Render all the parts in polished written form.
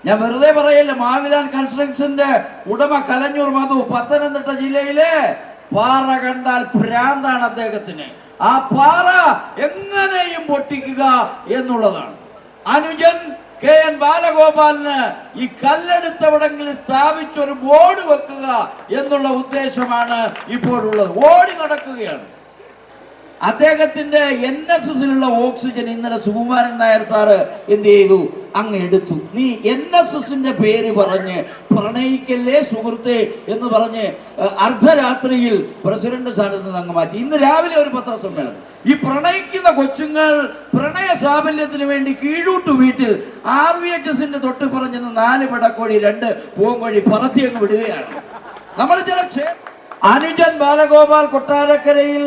ഞാൻ വെറുതെ പറയല്ല. മാവിലാൻ കൺസ്ട്രക്ഷന്റെ ഉടമ കലഞ്ഞൂർ മധു, പത്തനംതിട്ട ജില്ലയിലെ പാറ കണ്ടാൽ ഭ്രാന്താണ് അദ്ദേഹത്തിന്. ആ പാറ എങ്ങനെയും പൊട്ടിക്കുക എന്നുള്ളതാണ്. അനുജൻ KN ബാലഗോപാലിന് ഈ കല്ലെടുത്തവിടെങ്കിലും സ്ഥാപിച്ചൊരു ബോർഡ് വെക്കുക എന്നുള്ള ഉദ്ദേശമാണ് ഇപ്പോഴുള്ളത്. ഓടി നടക്കുകയാണ്. അദ്ദേഹത്തിന്റെ NSSലുള്ള ഓക്സിജൻ ഇന്നലെ സുകുമാരൻ നായർ സാറ് എന്ത് ചെയ്തു? അങ്ങ് എടുത്തു. നീ NSSന്റെ പേര് പറഞ്ഞ് പ്രണയിക്കല്ലേ സുഹൃത്തെ എന്ന് പറഞ്ഞ് അർദ്ധരാത്രിയിൽ പ്രസിഡന്റ് സ്ഥാനത്ത് നിന്ന് അങ്ങ് മാറ്റി. ഇന്ന് രാവിലെ ഒരു പത്രസമ്മേളനം. ഈ പ്രണയിക്കുന്ന കൊച്ചുങ്ങൾ പ്രണയ സാഫല്യത്തിന് വേണ്ടി കീഴൂട്ടു വീട്ടിൽ RVHSന്റെ തൊട്ട് പറഞ്ഞെന്ന് 4 പിടക്കോഴി 2 പൂങ്കോഴി പറത്തി അങ്ങ് വിടുകയാണ്. നമ്മൾ ചില അനുജൻ ബാലഗോപാൽ കൊട്ടാരക്കരയിൽ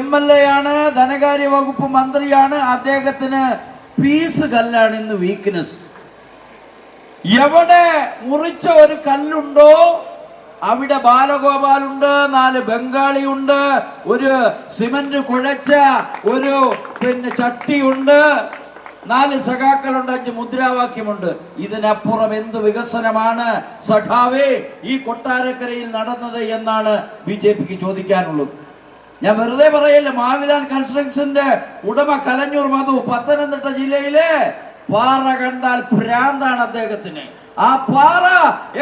MLA ആണ്, ധനകാര്യ വകുപ്പ് മന്ത്രിയാണ്. അദ്ദേഹത്തിന് പീസ് കല്ലാണ് ഇന്ന് വീക്ക്നെസ്. എവിടെ മുറിച്ച ഒരു കല്ലുണ്ടോ അവിടെ ബാലഗോപാലുണ്ട്, 4 ബംഗാളിയുണ്ട്, ഒരു സിമന്റ് കുഴച്ച ഒരു ചട്ടിയുണ്ട്, 4 സഖാക്കളുണ്ട്, 5 മുദ്രാവാക്യമുണ്ട്. ഇതിനപ്പുറം എന്ത് വികസനമാണ് സഖാവേ ഈ കൊട്ടാരക്കരയിൽ നടന്നത് എന്നാണ് BJPക്ക് ചോദിക്കാനുള്ളത്. ഞാൻ വെറുതെ പറയല്ല. മാവിലാൻ കൺസ്ട്രക്ഷന്റെ ഉടമ കലഞ്ഞൂർ മധു, പത്തനംതിട്ട ജില്ലയിലെ പാറ കണ്ടാൽ ഭ്രാന്താണ് അദ്ദേഹത്തിന്. ആ പാറ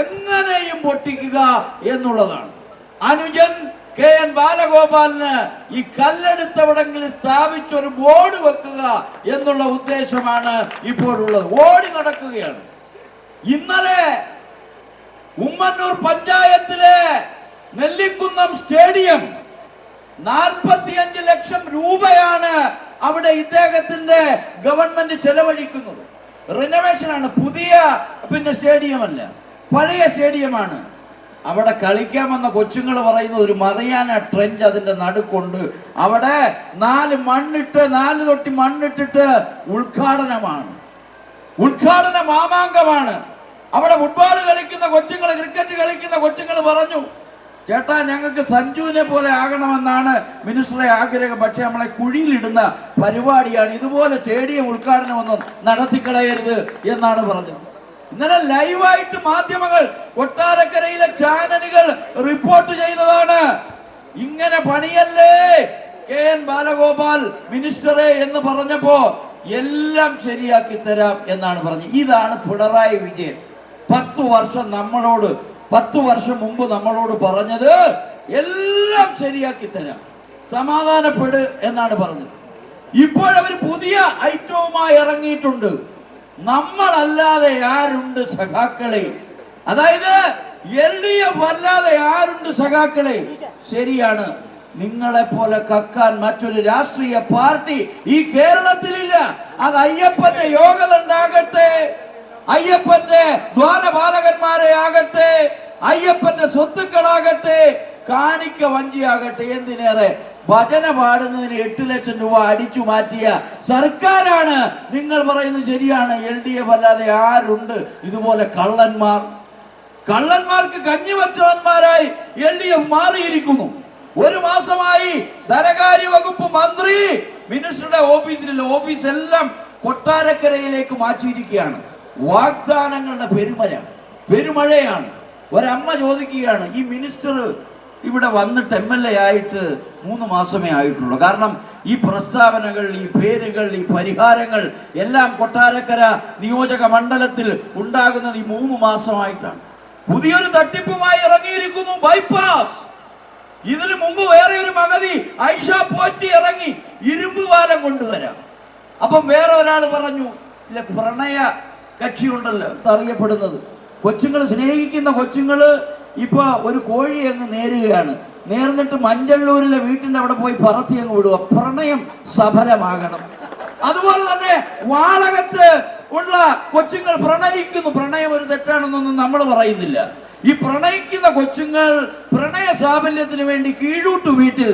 എങ്ങനെയും പൊട്ടിക്കുക എന്നുള്ളതാണ്. അനുജൻ KN ബാലഗോപാലിന് ഈ കല്ലെടുത്തവിടെങ്കിലും സ്ഥാപിച്ചൊരു ബോർഡ് വെക്കുക എന്നുള്ള ഉദ്ദേശമാണ് ഇപ്പോഴുള്ളത്. ഓടി നടക്കുകയാണ്. ഇന്നലെ ഉമ്മന്നൂർ പഞ്ചായത്തിലെ നെല്ലിക്കുന്നം സ്റ്റേഡിയം 45 ലക്ഷം രൂപയാണ് അവിടെ ഇദ്ദേഹത്തിന്റെ ഗവൺമെന്റ് ചെലവഴിക്കുന്നത്. റിനോവേഷൻ ആണ്. പുതിയ സ്റ്റേഡിയം അല്ല, പഴയ സ്റ്റേഡിയമാണ്. അവിടെ കളിക്കാൻ വന്ന കൊച്ചുങ്ങൾ പറയുന്നത് ഒരു മറിയാന ട്രെഞ്ച് അതിന്റെ നടുക്കുണ്ട്. അവിടെ 4 തൊട്ടി മണ്ണിട്ടിട്ട് ഉദ്ഘാടനമാണ്. ഉദ്ഘാടന മാമാങ്കമാണ്. അവിടെ ഫുട്ബോൾ കളിക്കുന്ന കൊച്ചുങ്ങൾ, ക്രിക്കറ്റ് കളിക്കുന്ന കൊച്ചുങ്ങൾ പറഞ്ഞു, ചേട്ടാ ഞങ്ങൾക്ക് സഞ്ജുവിനെ പോലെ ആകണമെന്നാണ് മിനിസ്റ്ററെ ആഗ്രഹം. പക്ഷെ നമ്മളെ കുഴിയിലിടുന്ന പരിപാടിയാണ്. ഇതുപോലെ സ്റ്റേഡിയം ഉദ്ഘാടനമൊന്നും നടത്തിക്കളയരുത് എന്നാണ് പറഞ്ഞത്. ഇന്നലെ ലൈവായിട്ട് മാധ്യമങ്ങൾ, കൊട്ടാരക്കരയിലെ ചാനലുകൾ റിപ്പോർട്ട് ചെയ്തതാണ്. ഇങ്ങനെ പണിയല്ലേ KN ബാലഗോപാൽ മിനിസ്റ്ററെ എന്ന് പറഞ്ഞപ്പോ എല്ലാം ശരിയാക്കി തരാം എന്നാണ് പറഞ്ഞത്. ഇതാണ് പിണറായി വിജയൻ 10 വർഷം മുമ്പ് നമ്മളോട് പറഞ്ഞത്. എല്ലാം ശരിയാക്കി തരാം, സമാധാനപ്പെട് എന്നാണ് പറഞ്ഞത്. ഇപ്പോഴവർ പുതിയ ഐറ്റവുമായി ഇറങ്ങിയിട്ടുണ്ട്. നമ്മളല്ലാതെ ആരുണ്ട് സഖാക്കളെ? അതായത് LDF അല്ലാതെ ആരുണ്ട് സഖാക്കളെ? ശരിയാണ്, നിങ്ങളെ പോലെ കക്കാൻ മറ്റൊരു രാഷ്ട്രീയ പാർട്ടി ഈ കേരളത്തിലില്ല. അത് അയ്യപ്പന്റെ യോഗ ഉണ്ടാകട്ടെ, അയ്യപ്പന്റെ ദ്വാരപാലകന്മാരെ ആകട്ടെ, അയ്യപ്പന്റെ സ്വത്തുക്കളാകട്ടെ, കാണിക്ക വഞ്ചിയാകട്ടെ, എന്തിനേറെ ഭജന പാടുന്നതിന് 8 ലക്ഷം രൂപ അടിച്ചു മാറ്റിയ സർക്കാരാണ്. നിങ്ങൾ പറയുന്നത് ശരിയാണ്. LDF അല്ലാതെ ആരുണ്ട് ഇതുപോലെ കള്ളന്മാർക്ക് കഞ്ഞി വച്ചവന്മാരായി LDF മാറിയിരിക്കുന്നു. 1 മാസമായി ധനകാര്യ വകുപ്പ് മന്ത്രി മിനിസ്റ്ററുടെ ഓഫീസിലുള്ള ഓഫീസെല്ലാം കൊട്ടാരക്കരയിലേക്ക് മാറ്റിയിരിക്കുകയാണ്. വാഗ്ദാനങ്ങളുടെ പെരുമഴയാണ്. ഒരമ്മ ചോദിക്കുകയാണ്, ഈ മിനിസ്റ്റർ ഇവിടെ വന്നിട്ട് MLA ആയിട്ട് 3 മാസമേ ആയിട്ടുള്ളൂ. കാരണം ഈ പ്രസ്താവനകൾ, ഈ പേരുകൾ, ഈ പരിഹാരങ്ങൾ എല്ലാം കൊട്ടാരക്കര നിയോജക മണ്ഡലത്തിൽ ഉണ്ടാകുന്നത് ഈ 3 മാസമായിട്ടാണ്. പുതിയൊരു തട്ടിപ്പുമായി ഇറങ്ങിയിരിക്കുന്നു, ബൈപ്പാസ്. ഇതിനു മുമ്പ് വേറെ ഒരു മഗതി ഐഷ പോറ്റി ഇറങ്ങി ഇരുമ്പ് പാലം കൊണ്ടുവരാം. അപ്പം വേറെ ഒരാൾ പറഞ്ഞു, ഇല്ല പ്രണയ കക്ഷി ഉണ്ടല്ലോ അറിയപ്പെടുന്നത്, കൊച്ചുങ്ങൾ സ്നേഹിക്കുന്ന കൊച്ചുങ്ങള് ഇപ്പൊ ഒരു കോഴി അങ്ങ് നേരുകയാണ്. നേർന്നിട്ട് മഞ്ചള്ളൂരിലെ വീട്ടിന്റെ അവിടെ പോയി പറത്തി അങ്ങ് വിടുക. പ്രണയം സഫലമാകണം. അതുപോലെ തന്നെ വാളകത്ത് ഉള്ള കൊച്ചുങ്ങൾ പ്രണയിക്കുന്നു. പ്രണയം ഒരു തെറ്റാണെന്നൊന്നും നമ്മൾ പറയുന്നില്ല. ഈ പ്രണയിക്കുന്ന കൊച്ചുങ്ങൾ പ്രണയ സാഫല്യത്തിന് വേണ്ടി കീഴൂട്ടു വീട്ടിൽ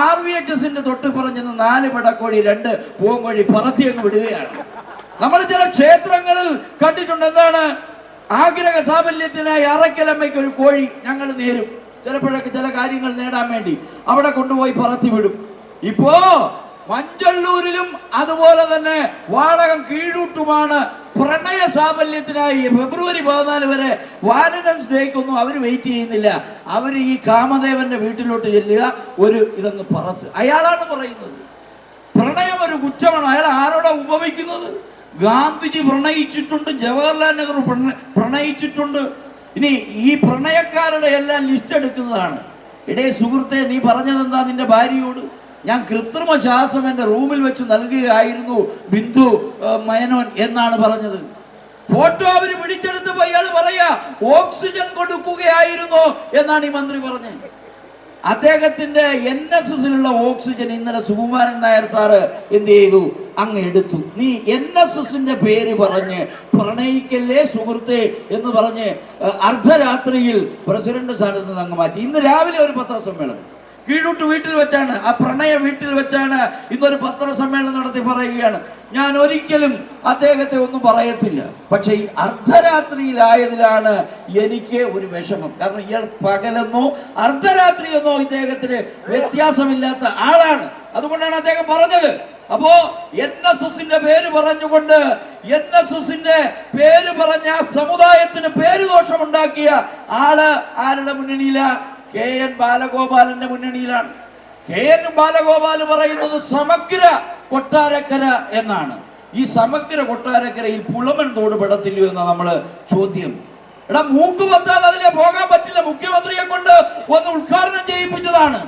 RVHSന്റെ തൊട്ട് പറഞ്ഞെന്ന് 4 പിടക്കോഴി 2 പൂങ്കോഴി പറത്തി അങ്ങ് വിടുകയാണ്. നമ്മൾ ചില ക്ഷേത്രങ്ങളിൽ കണ്ടിട്ടുണ്ട്. എന്താണ്? ആഗ്രഹ സാഫല്യത്തിനായി അറക്കലമ്മയ്ക്ക് ഒരു കോഴി ഞങ്ങൾ നേരും. ചിലപ്പോഴൊക്കെ ചില കാര്യങ്ങൾ നേടാൻ വേണ്ടി അവിടെ കൊണ്ടുപോയി പറത്തി വിടും. ഇപ്പോ മഞ്ചള്ളൂരിലും അതുപോലെ തന്നെ വാളകം കീഴൂട്ടുമാണ് പ്രണയ സാഫല്യത്തിനായി ഫെബ്രുവരി 14 വരെ വാലന്റൈൻസ് ഡേക്കൊന്നും അവർ വെയിറ്റ് ചെയ്യുന്നില്ല. അവർ ഈ കാമദേവന്റെ വീട്ടിലോട്ട് ചെല്ലുക, ഒരു ഇതങ്ങ് പറത്ത്. അയാളാണ് പറയുന്നത് പ്രണയം ഒരു കുറ്റമാണ്. അയാൾ ആരോടാ ഉപമിക്കുന്നത്? ഗാന്ധിജി പ്രണയിച്ചിട്ടുണ്ട്, ജവഹർലാൽ നെഹ്റു പ്രണയിച്ചിട്ടുണ്ട്. ഇനി ഈ പ്രണയക്കാരുടെ എല്ലാം ലിസ്റ്റ് എടുക്കുന്നതാണ്. ഇടേ സുഹൃത്തെ, നീ പറഞ്ഞതെന്താ നിന്റെ ഭാര്യയോട്? ഞാൻ കൃത്രിമ ശ്വാസം എൻ്റെ റൂമിൽ വെച്ച് നൽകുകയായിരുന്നു ബിന്ദു മേനോൻ എന്നാണ് പറഞ്ഞത്. ഫോട്ടോ അവർ പിടിച്ചെടുത്തപ്പോൾ അയാൾ പറയാ ഓക്സിജൻ കൊടുക്കുകയായിരുന്നു എന്നാണ് ഈ മന്ത്രി പറഞ്ഞത്. അദ്ദേഹത്തിന്റെ NSSലുള്ള ഓക്സിജൻ ഇന്നലെ സുകുമാരൻ നായർ സാറ് എന്ത് ചെയ്തു? അങ്ങ് എടുത്തു. നീ NSSന്റെ പേര് പറഞ്ഞ് പ്രണയിക്കല്ലേ സുഹൃത്തെ എന്ന് പറഞ്ഞ് അർദ്ധരാത്രിയിൽ പ്രസിഡന്റ് സ്ഥാനത്ത് നിന്ന് അങ്ങ് മാറ്റി. ഇന്ന് രാവിലെ ഒരു പത്രസമ്മേളനം കീഴൂട്ട് വീട്ടിൽ വെച്ചാണ്, ആ പ്രണയ വീട്ടിൽ വെച്ചാണ് ഇന്നൊരു പത്രസമ്മേളനം നടത്തി പറയുകയാണ്, ഞാൻ ഒരിക്കലും അദ്ദേഹത്തെ ഒന്നും പറയത്തില്ല, പക്ഷെ ഈ അർദ്ധരാത്രിയിലായതിലാണ് എനിക്ക് ഒരു വിഷമം. കാരണം ഇയാൾ പകലെന്നോ അർദ്ധരാത്രിയെന്നോ ഇദ്ദേഹത്തിന് വ്യത്യാസമില്ലാത്ത ആളാണ്. അതുകൊണ്ടാണ് അദ്ദേഹം പറഞ്ഞത്. അപ്പോ NSSന്റെ പേര് പറഞ്ഞുകൊണ്ട് NSSന്റെ പേര് പറഞ്ഞ സമുദായത്തിന് പേരുദോഷമുണ്ടാക്കിയ ആള് ആരുടെ മുന്നണിയില? KN ബാലഗോപാലന്റെ മുന്നണിയിലാണ്. KN ബാലഗോപാൽ പറയുന്നത് സമഗ്ര കൊട്ടാരക്കര എന്നാണ്. ഈ സമഗ്ര കൊട്ടാരക്കരയിൽ പുളമൻ തോട് പെടത്തില്ലയോ എന്ന നമ്മള് ചോദ്യം. എടാ, മൂക്ക് പത്താതെ അതിലെ പോകാൻ പറ്റില്ല. മുഖ്യമന്ത്രിയെ കൊണ്ട് ഒന്ന് ഉദ്ഘാടനം ചെയ്യിപ്പിച്ചതാണ്.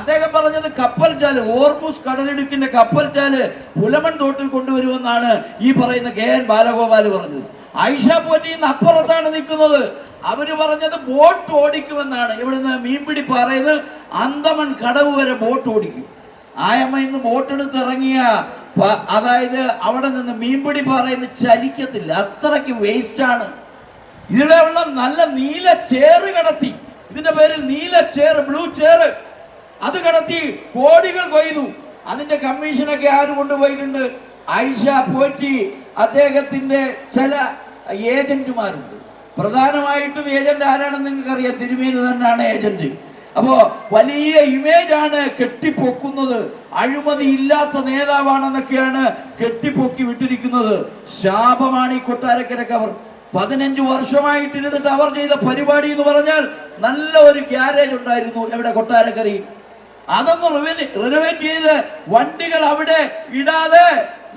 അദ്ദേഹം പറഞ്ഞത് കപ്പൽ ചാല്, ഹോർമുസ് കടലിടുക്കിന്റെ കപ്പൽ ചാല് പുലമൺ തോട്ടിൽ കൊണ്ടുവരുമെന്നാണ് ഈ പറയുന്ന KN ബാലഗോപാൽ പറഞ്ഞത്. ആയിഷ പോറ്റിന്ന് അപ്പുറത്താണ് നിൽക്കുന്നത്. അവര് പറഞ്ഞത് ബോട്ട് ഓടിക്കുമെന്നാണ്. ഇവിടുന്ന് മീൻപിടി പറയുന്നത് അന്തമൺ കടവ് വരെ ബോട്ട് ഓടിക്കും. ആയമ്മ ഇന്ന് ബോട്ടെടുത്ത് ഇറങ്ങിയ, അതായത് അവിടെ നിന്ന് മീൻപിടി പറയുന്ന ചലിക്കത്തില്ല, അത്രയ്ക്ക് വേസ്റ്റ് ആണ്. ഇവിടെ ഉള്ള നല്ല നീല ചേറ് കടത്തി, ഇതിന്റെ പേരിൽ നീല ചേറ്, ബ്ലൂ ചേറ്, അത് കടത്തി കോടികൾ കൊയ്തു. അതിന്റെ കമ്മീഷനൊക്കെ ആര് കൊണ്ടുപോയിട്ടുണ്ട്? ആയിഷ പോറ്റി അദ്ദേഹത്തിന്റെ ചില ഏജന്റുമാരുണ്ട്. പ്രധാനമായിട്ടും ഏജന്റ് ആരാണെന്ന് നിങ്ങൾക്ക് അറിയാം, തിരുമേനി തന്നെയാണ് ഏജന്റ്. അപ്പോ വലിയ ഇമേജ് ആണ് കെട്ടിപ്പൊക്കുന്നത്. അഴിമതി ഇല്ലാത്ത നേതാവാണെന്നൊക്കെയാണ് കെട്ടിപ്പൊക്കി വിട്ടിരിക്കുന്നത്. ശാപമാണ് ഈ കൊട്ടാരക്കരക്ക്. അവർ 15 വർഷമായിട്ടിരുന്നിട്ട് അവർ ചെയ്ത പരിപാടി എന്ന് പറഞ്ഞാൽ നല്ല ഒരു ഗ്യാരേജ് ഉണ്ടായിരുന്നു എവിടെ? കൊട്ടാരക്കരയിൽ. അതൊന്ന് റിനോവേറ്റ് ചെയ്ത് വണ്ടികൾ അവിടെ ഇടാതെ,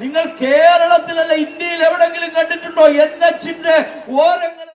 നിങ്ങൾ കേരളത്തിലല്ല ഇന്ത്യയിൽ എവിടെങ്കിലും കണ്ടിട്ടുണ്ടോ NHന്റെ ഓരങ്ങൾ